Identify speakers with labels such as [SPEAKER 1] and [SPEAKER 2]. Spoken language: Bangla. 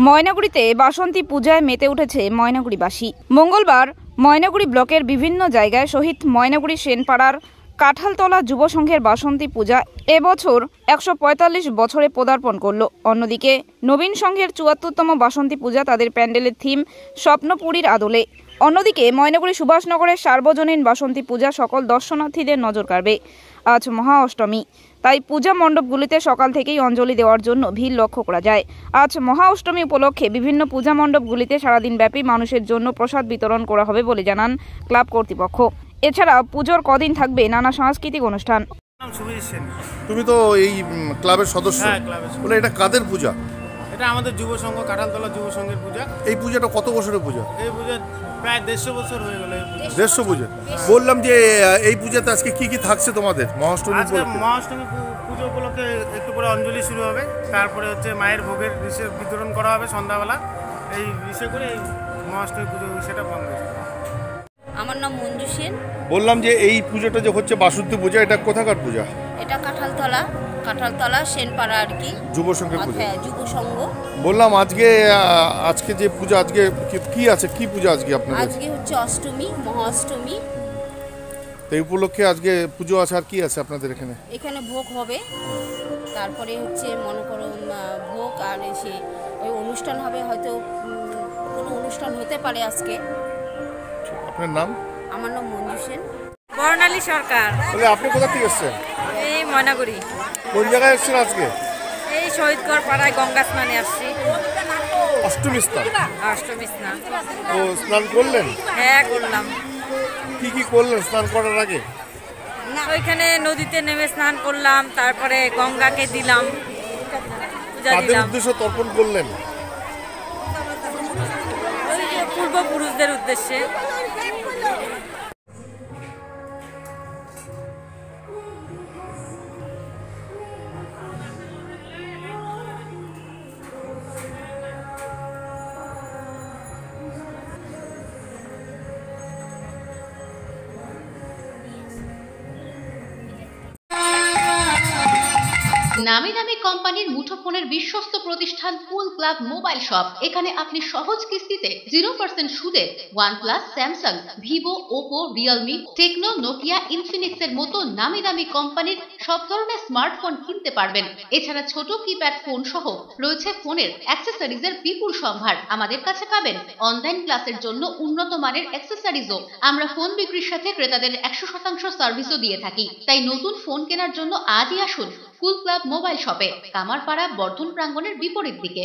[SPEAKER 1] ময়নাগুড়িতে বাসন্তী পূজায় মেতে উঠেছে ময়নাগুড়িবাসী। মঙ্গলবার ময়নাগুড়ি ব্লকের বিভিন্ন জায়গায় শহীদ ময়নাগুড়ি সেনপাড়ার কাঁঠালতলা যুব সংঘের বাসন্তী পূজা এবছর ১৪৫ বছরে পদার্পণ করল। অন্যদিকে নবীন সংঘের ৭৪তম বাসন্তী পূজা তাদের প্যান্ডেলের থিম স্বপ্নপুরীর আদলে। অন্যদিকে ময়নাগুড়ি সুভাষনগরের সার্বজনীন বাসন্তী পূজা সকল দর্শনার্থীদের নজর কাড়বে। আজ মহা অষ্টমী, তাই পূজা মণ্ডপগুলিতে সকাল থেকেই অঞ্জলি দেওয়ার জন্য ভিড় লক্ষ্য করা যায়। আজ মহা অষ্টমী উপলক্ষে বিভিন্ন পূজা মণ্ডপগুলিতে সারাদিন ব্যাপী মানুষের জন্য প্রসাদ বিতরণ করা হবে বলে জানান ক্লাব কর্তৃপক্ষ। এছাড়া পুজোর কদিন থাকবে নানা সাংস্কৃতিক অনুষ্ঠান।
[SPEAKER 2] তুমি তো এই ক্লাবের সদস্য, বলে এটা কাদের পূজা?
[SPEAKER 3] এটা আমাদের যুব সংঘ, কাঁঠালতলা যুব সংঘের পূজা।
[SPEAKER 2] এই পূজাটা কত বছরের পূজা?
[SPEAKER 3] এই পূজা প্রায় 150 বছর হয়ে গেল।
[SPEAKER 2] 150 পূজা। বললাম যে এই পূজাতে আজকে কি কি থাকছে তোমাদের মহাষ্টমী উপলক্ষে?
[SPEAKER 3] মহাষ্টমী পুজো উপলক্ষে একটু করে অঞ্জলি শুরু হবে, তারপরে হচ্ছে মায়ের ভোগের বিতরণ করা হবে সন্ধ্যাবেলা। এই বিষয় করে এই মহাষ্টমী পুজো সেটা বন্ধ হয়েছে।
[SPEAKER 4] আমার নাম মঞ্জু সেন।
[SPEAKER 2] বললাম যে এই পুজোটা যে হচ্ছে বাসন্তী পূজা, এটা কোথাকার পূজা?
[SPEAKER 4] এটা কাঁঠালতলা সেনপাড়া আর কি,
[SPEAKER 2] যুব সংঘের পূজা।
[SPEAKER 4] হ্যাঁ, যুব সংঘ।
[SPEAKER 2] বললাম আজকে যে পূজা, আজকে কি আছে, কি পূজা আজকে আপনাদের?
[SPEAKER 4] আজকে হচ্ছে অষ্টমী, মহা অষ্টমী।
[SPEAKER 2] এই উপলক্ষে আজকে পুজো আছে, আর কি আছে আপনাদের এখানে?
[SPEAKER 4] এখানে ভোগ হবে, তারপরে হচ্ছে মনে করো ভোগ, আর এসে ওই অনুষ্ঠান হবে, হয়তো কোনো অনুষ্ঠান হতে পারে আজকে।
[SPEAKER 2] আপনার নাম?
[SPEAKER 4] আমার নাম মঞ্জু সেন।
[SPEAKER 5] বর্ণালী সরকার।
[SPEAKER 2] বলে আপনি কোথা থেকে এসেছেন?
[SPEAKER 5] এই ময়নাগুড়ি।
[SPEAKER 2] কোন জায়গায় এসেছেন আজকে?
[SPEAKER 5] এই শহীদগড় পাড়ায় গঙ্গা স্নানে আসছি।
[SPEAKER 2] অষ্টমী স্নান।
[SPEAKER 5] অষ্টমী স্নান।
[SPEAKER 2] ও, স্নান করলেন?
[SPEAKER 5] হ্যাঁ, করলাম।
[SPEAKER 2] কি করলেন স্নান করার আগে?
[SPEAKER 5] ওইখানে নদীতে নেমে স্নান করলাম, তারপরে গঙ্গাকে দিলাম, পূজা
[SPEAKER 2] কাদের
[SPEAKER 5] দিলাম।
[SPEAKER 2] উদ্দেশ্যে তর্পণ করলেন?
[SPEAKER 5] ওই যে পূর্বপুরুষদের উদ্দেশ্যে।
[SPEAKER 6] নামি দামি কোম্পানির মুঠোফোনের বিশ্বস্ত প্রতিষ্ঠান কুল ক্লাব মোবাইল শপ। এখানে আপনি সহজ কিস্তিতে 0% সুদে OnePlus, Samsung, Vivo, Oppo, Realme, Tecno, Nokia, Infinix এর মতো নামি দামি কোম্পানির সব ধরনের স্মার্টফোন কিনতে পারবেন। এছাড়া ছোট কিপ্যাড ফোন সহ রয়েছে ফোনের অ্যাক্সেসরিজের বিপুল সম্ভার। আমাদের কাছে পাবেন অনলাইন ক্লাসের জন্য উন্নত মানের অ্যাক্সেসরিজও। আমরা ফোন বিক্রির সাথে ক্রেতাদের 100% সার্ভিসও দিয়ে থাকি। তাই নতুন ফোন কেনার জন্য আজই আসুন কুল ক্লাব মোবাইল শপে, কামারপাড়া বর্ধন প্রাঙ্গণের বিপরীত দিকে।